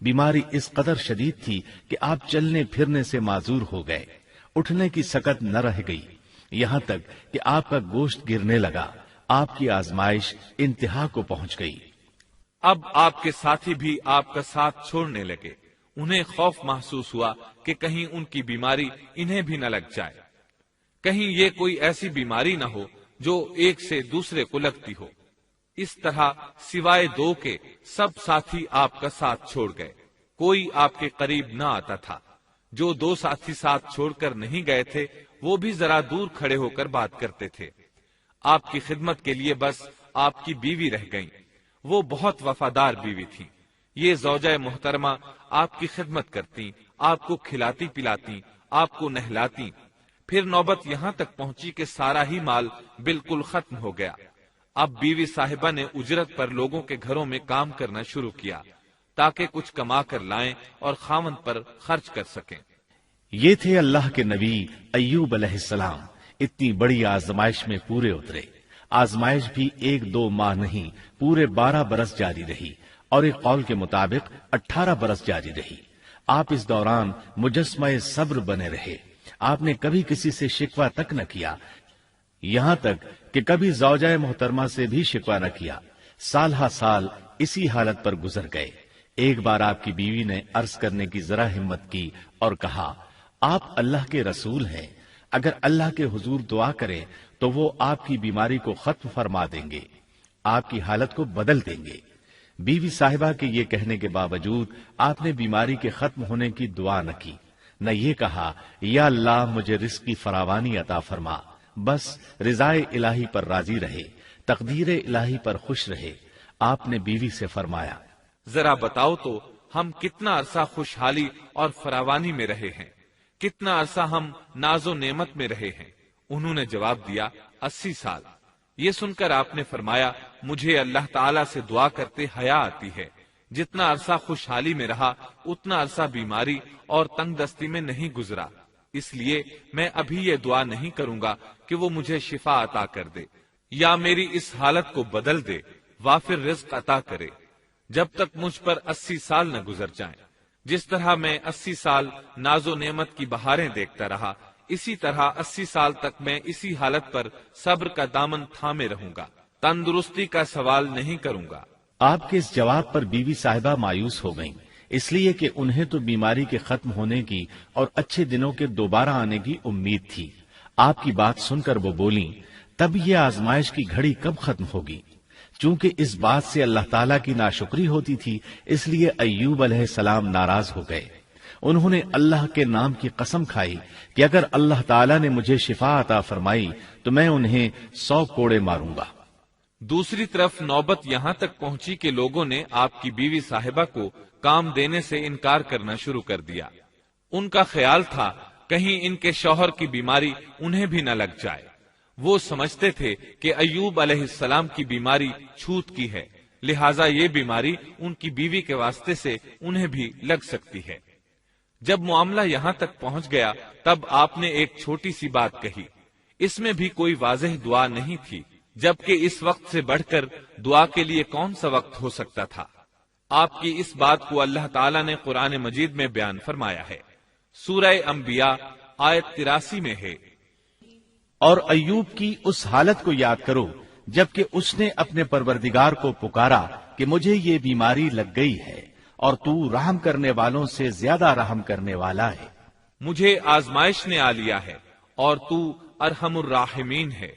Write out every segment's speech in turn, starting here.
بیماری اس قدر شدید تھی کہ آپ چلنے پھرنے سے معذور ہو گئے، اٹھنے کی سکت نہ رہ گئی، یہاں تک کہ آپ کا گوشت گرنے لگا۔ آپ کی آزمائش انتہا کو پہنچ گئی۔ اب آپ کے ساتھی بھی آپ کا ساتھ چھوڑنے لگے۔ انہیں خوف محسوس ہوا کہ کہیں ان کی بیماری انہیں بھی نہ لگ جائے، کہیں یہ کوئی ایسی بیماری نہ ہو جو ایک سے دوسرے کو لگتی ہو۔ اس طرح سوائے دو کے سب ساتھی آپ کا ساتھ چھوڑ گئے، کوئی آپ کے قریب نہ آتا تھا۔ جو دو ساتھی ساتھ چھوڑ کر نہیں گئے تھے وہ بھی ذرا دور کھڑے ہو کر بات کرتے تھے۔ آپ کی خدمت کے لیے بس آپ کی بیوی رہ گئیں، وہ بہت وفادار بیوی تھی۔ یہ زوجہ محترمہ آپ کی خدمت کرتی، آپ کو کھلاتی پلاتی، آپ کو نہلاتی۔ پھر نوبت یہاں تک پہنچی کہ سارا ہی مال بالکل ختم ہو گیا۔ اب بیوی صاحبہ نے اجرت پر لوگوں کے گھروں میں کام کرنا شروع کیا تاکہ کچھ کما کر لائیں اور خاوند پر خرچ کر سکیں۔ یہ تھے اللہ کے نبی ایوب علیہ السلام، اتنی بڑی آزمائش میں پورے اترے۔ آزمائش بھی 1-2 ماہ نہیں، پورے 12 برس جاری رہی، اور ایک قول کے مطابق 18 برس جاری رہی۔ آپ اس دوران مجسمہ صبر بنے رہے۔ آپ نے کبھی کسی سے شکوہ تک نہ کیا، یہاں تک کہ کبھی زوجہ محترمہ سے بھی شکوہ نہ کیا۔ سال ہا سال اسی حالت پر گزر گئے۔ ایک بار آپ کی بیوی نے عرض کرنے کی ذرا ہمت کی اور کہا، آپ اللہ کے رسول ہیں، اگر اللہ کے حضور دعا کریں تو وہ آپ کی بیماری کو ختم فرما دیں گے، آپ کی حالت کو بدل دیں گے۔ بیوی صاحبہ کے یہ کہنے کے باوجود آپ نے بیماری کے ختم ہونے کی دعا نہ کی، نہ یہ کہا یا اللہ مجھے رزق کی فراوانی عطا فرما، بس رضائے الہی پر راضی رہے، تقدیر الہی پر خوش رہے۔ آپ نے بیوی سے فرمایا، ذرا بتاؤ تو ہم کتنا عرصہ خوشحالی اور فراوانی میں رہے ہیں، کتنا عرصہ ہم ناز و نعمت میں رہے ہیں؟ انہوں نے جواب دیا، 80 سال۔ یہ سن کر آپ نے فرمایا، مجھے اللہ تعالیٰ سے دعا کرتے حیا آتی ہے، جتنا عرصہ خوشحالی میں رہا اتنا عرصہ بیماری اور تنگ دستی میں نہیں گزرا، اس لیے میں ابھی یہ دعا نہیں کروں گا کہ وہ مجھے شفا عطا کر دے یا میری اس حالت کو بدل دے، وافر رزق عطا کرے، جب تک مجھ پر 80 سال نہ گزر جائیں۔ جس طرح میں 80 سال ناز و نعمت کی بہاریں دیکھتا رہا، اسی طرح 80 سال تک میں اسی حالت پر صبر کا دامن تھامے رہوں گا، تندرستی کا سوال نہیں کروں گا۔ آپ کے اس جواب پر بیوی صاحبہ مایوس ہو گئیں، اس لیے کہ انہیں تو بیماری کے ختم ہونے کی اور اچھے دنوں کے دوبارہ آنے کی امید تھی۔ آپ کی بات سن کر وہ بولیں، تب یہ آزمائش کی گھڑی کب ختم ہوگی؟ چونکہ اس بات سے اللہ تعالیٰ کی ناشکری ہوتی تھی، اس لیے ایوب علیہ السلام ناراض ہو گئے۔ انہوں نے اللہ کے نام کی قسم کھائی کہ اگر اللہ تعالیٰ نے مجھے شفا عطا فرمائی تو میں انہیں 100 کوڑے ماروں گا۔ دوسری طرف نوبت یہاں تک پہنچی کہ لوگوں نے آپ کی بیوی صاحبہ کو کام دینے سے انکار کرنا شروع کر دیا۔ ان کا خیال تھا کہیں ان کے شوہر کی بیماری انہیں بھی نہ لگ جائے۔ وہ سمجھتے تھے کہ ایوب علیہ السلام کی بیماری چھوت کی ہے، لہٰذا یہ بیماری ان کی بیوی کے واسطے سے انہیں بھی لگ سکتی ہے۔ جب معاملہ یہاں تک پہنچ گیا تب آپ نے ایک چھوٹی سی بات کہی، اس میں بھی کوئی واضح دعا نہیں تھی، جبکہ اس وقت سے بڑھ کر دعا کے لیے کون سا وقت ہو سکتا تھا؟ آپ کی اس بات کو اللہ تعالیٰ نے قرآن مجید میں بیان فرمایا ہے۔ سورہ انبیاء آیت 83 میں ہے، اور ایوب کی اس حالت کو یاد کرو جبکہ اس نے اپنے پروردگار کو پکارا کہ مجھے یہ بیماری لگ گئی ہے اور تو رحم کرنے والوں سے زیادہ رحم کرنے والا ہے۔ مجھے آزمائش نے آ لیا ہے اور تو ارحم الراحمین ہے۔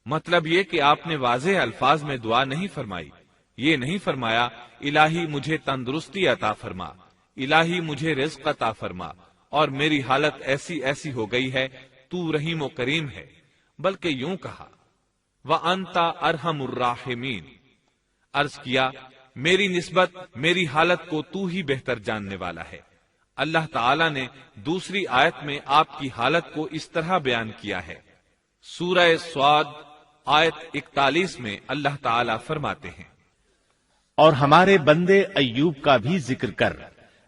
مطلب یہ کہ آپ نے واضح الفاظ میں دعا نہیں فرمائی، یہ نہیں فرمایا الہی مجھے تندرستی عطا فرما، الہی مجھے رزق عطا فرما اور میری حالت ایسی ایسی ہو گئی ہے، تو رحیم و کریم ہے، بلکہ یوں کہا وَأَنْتَ أَرْحَمُ الرَّاحِمِينَ، عرض کیا میری نسبت میری حالت کو تو ہی بہتر جاننے والا ہے۔ اللہ تعالیٰ نے دوسری آیت میں آپ کی حالت کو اس طرح بیان کیا ہے۔ سورہ صاد آیت 41 میں اللہ تعالیٰ فرماتے ہیں، اور ہمارے بندے ایوب کا بھی ذکر کر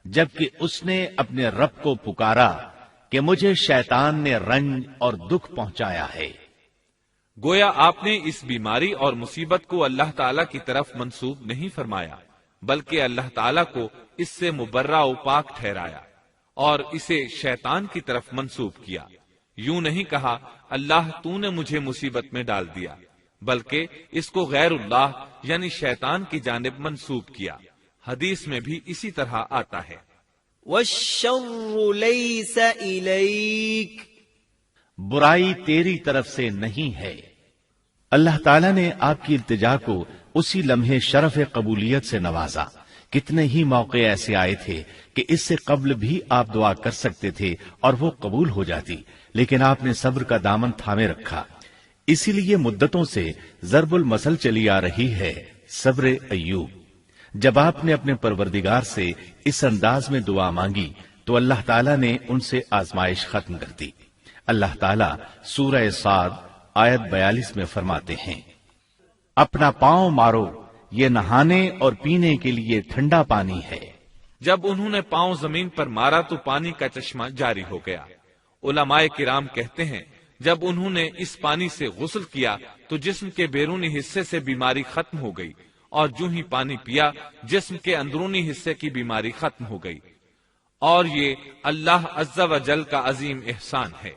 جبکہ اس نے اپنے رب کو پکارا کہ مجھے شیطان نے رنج اور دکھ پہنچایا ہے۔ گویا آپ نے اس بیماری اور مصیبت کو اللہ تعالیٰ کی طرف منسوب نہیں فرمایا بلکہ اللہ تعالیٰ کو اس سے مبرہ و پاک ٹھہرایا اور اسے شیطان کی طرف منسوب کیا۔ یوں نہیں کہا اللہ تو نے مجھے مصیبت میں ڈال دیا، بلکہ اس کو غیر اللہ یعنی شیطان کی جانب منسوب کیا۔ حدیث میں بھی اسی طرح آتا ہے، والشر ليس إليك، برائی تیری طرف سے نہیں ہے۔ اللہ تعالیٰ نے آپ کی التجا کو اسی لمحے شرف قبولیت سے نوازا۔ کتنے ہی موقع ایسے آئے تھے کہ اس سے قبل بھی آپ دعا کر سکتے تھے اور وہ قبول ہو جاتی، لیکن آپ نے صبر کا دامن تھامے رکھا۔ اسی لیے مدتوں سے ضرب المثل چلی آ رہی ہے صبر ایوب۔ جب آپ نے اپنے پروردگار سے اس انداز میں دعا مانگی تو اللہ تعالیٰ نے ان سے آزمائش ختم کر دی۔ اللہ تعالیٰ سورہ صاد آیت 42 میں فرماتے ہیں، اپنا پاؤں مارو، یہ نہانے اور پینے کے لیے ٹھنڈا پانی ہے۔ جب انہوں نے پاؤں زمین پر مارا تو پانی کا چشمہ جاری ہو گیا۔ علماء کرام کہتے ہیں جب انہوں نے اس پانی سے غسل کیا تو جسم کے بیرونی حصے سے بیماری ختم ہو گئی، اور جو ہی پانی پیا جسم کے اندرونی حصے کی بیماری ختم ہو گئی، اور یہ اللہ عز و جل کا عظیم احسان ہے۔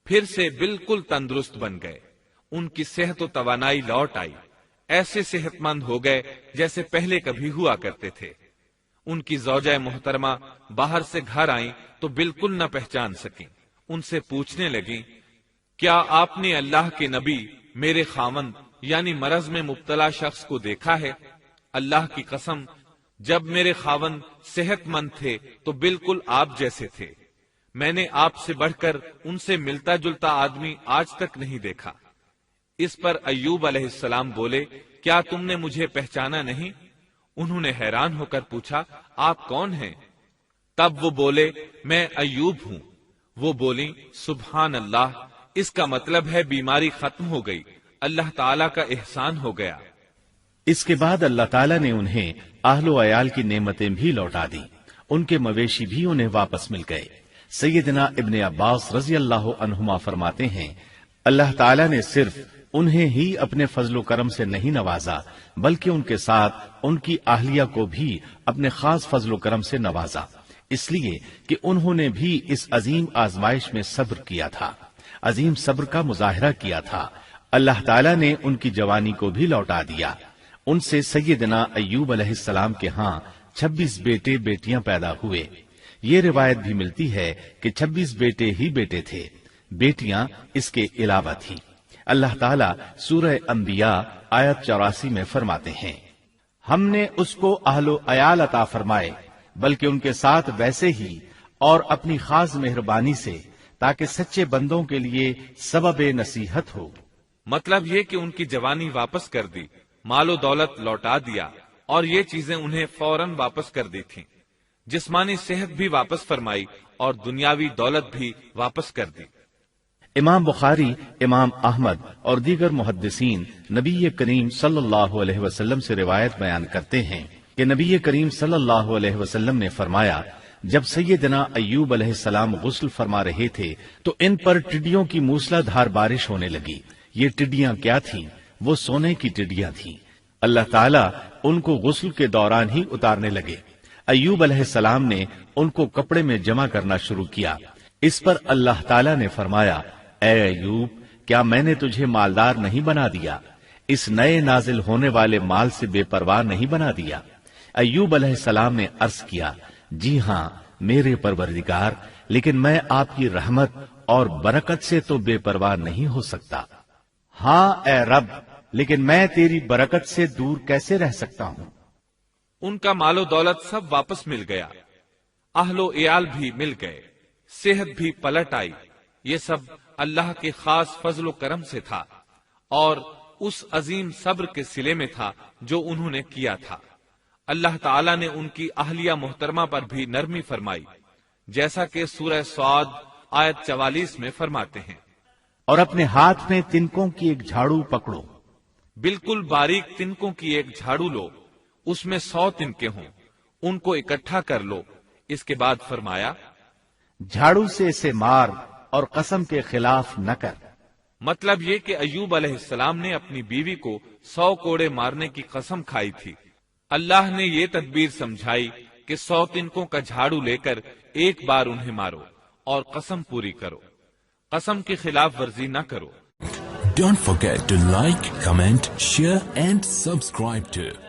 پھر سے بالکل تندرست بن گئے، ان کی صحت و توانائی لوٹ آئی، ایسے صحت مند ہو گئے جیسے پہلے کبھی ہوا کرتے تھے۔ ان کی زوجہ محترمہ باہر سے گھر آئیں تو بالکل نہ پہچان سکیں۔ ان سے پوچھنے لگیں، کیا آپ نے اللہ کے نبی میرے خاوند یعنی مرض میں مبتلا شخص کو دیکھا ہے؟ اللہ کی قسم، جب میرے خاوند صحت مند تھے تو بالکل آپ جیسے تھے، میں نے آپ سے بڑھ کر ان سے ملتا جلتا آدمی آج تک نہیں دیکھا۔ اس پر ایوب علیہ السلام بولے، کیا تم نے مجھے پہچانا نہیں؟ انہوں نے حیران ہو کر پوچھا، آپ کون ہیں؟ تب وہ بولے، میں ایوب ہوں۔ وہ بولی، سبحان اللہ، اس کا مطلب ہے بیماری ختم ہو گئی، اللہ تعالیٰ کا احسان ہو گیا۔ اس کے بعد اللہ تعالیٰ نے انہیں اہل و عیال کی نعمتیں بھی لوٹا دی، ان کے مویشی بھی انہیں واپس مل گئے۔ سیدنا ابن عباس رضی اللہ عنہما فرماتے ہیں، اللہ تعالیٰ نے صرف انہیں ہی اپنے فضل و کرم سے نہیں نوازا بلکہ ان کے ساتھ ان کی اہلیہ کو بھی اپنے خاص فضل و کرم سے نوازا، اس لیے کہ انہوں نے بھی اس عظیم آزمائش میں صبر کیا تھا، عظیم صبر کا مظاہرہ کیا تھا۔ اللہ تعالیٰ نے ان کی جوانی کو بھی لوٹا دیا۔ ان سے سیدنا ایوب علیہ السلام کے ہاں 26 بیٹے بیٹیاں پیدا ہوئے۔ یہ روایت بھی ملتی ہے کہ 26 بیٹے ہی بیٹے تھے، بیٹیاں اس کے علاوہ تھیں۔ اللہ تعالیٰ سورہ انبیاء آیت 84 میں فرماتے ہیں، ہم نے اس کو اہل و عیال عطا فرمائے بلکہ ان کے ساتھ ویسے ہی اور اپنی خاص مہربانی سے، تاکہ سچے بندوں کے لیے سبب نصیحت ہو۔ مطلب یہ کہ ان کی جوانی واپس کر دی، مال و دولت لوٹا دیا، اور یہ چیزیں انہیں فوراً واپس کر دی تھیں۔ جسمانی صحت بھی واپس فرمائی اور دنیاوی دولت بھی واپس کر دی۔ امام بخاری، امام احمد اور دیگر محدثین نبی کریم صلی اللہ علیہ وسلم سے روایت بیان کرتے ہیں کہ نبی کریم صلی اللہ علیہ وسلم نے فرمایا، جب سیدنا ایوب علیہ السلام غسل فرما رہے تھے تو ان پر ٹڈیوں کی موسلا دھار بارش ہونے لگی۔ یہ ٹڈیاں کیا تھیں؟ وہ سونے کی ٹڈیاں تھیں۔ اللہ تعالیٰ ان کو غسل کے دوران ہی اتارنے لگے۔ ایوب علیہ السلام نے ان کو کپڑے میں جمع کرنا شروع کیا۔ اس پر اللہ تعالیٰ نے فرمایا، اے ایوب، کیا میں نے تجھے مالدار نہیں بنا دیا؟ اس نئے نازل ہونے والے مال سے بے پرواہ نہیں بنا دیا؟ ایوب علیہ السلام نے عرض کیا، جی ہاں میرے پروردگار، لیکن میں آپ کی رحمت اور برکت سے تو بے پرواہ نہیں ہو سکتا۔ ہاں اے رب، لیکن میں تیری برکت سے دور کیسے رہ سکتا ہوں؟ ان کا مال و دولت سب واپس مل گیا، اہل و عیال بھی مل گئے، صحت بھی پلٹ آئی۔ یہ سب اللہ کے خاص فضل و کرم سے تھا اور اس عظیم صبر کے صلے میں تھا جو انہوں نے کیا تھا۔ اللہ تعالیٰ نے ان کی اہلیہ محترمہ پر بھی نرمی فرمائی، جیسا کہ سورہ صاد آیت 44 میں فرماتے ہیں، اور اپنے ہاتھ میں تنکوں کی ایک جھاڑو پکڑو۔ بالکل باریک تنکوں کی ایک جھاڑو لو، اس میں 100 تنکے ہوں، ان کو اکٹھا کر لو۔ اس کے بعد فرمایا، جھاڑو سے اسے مار اور قسم کے خلاف نہ کر۔ مطلب یہ کہ ایوب علیہ السلام نے اپنی بیوی کو 100 کوڑے مارنے کی قسم کھائی تھی، اللہ نے یہ تدبیر سمجھائی کہ 100 تنکوں کا جھاڑو لے کر ایک بار انہیں مارو اور قسم پوری کرو، قسم کی خلاف ورزی نہ کرو۔ Don't forget to like, comment, share and subscribe to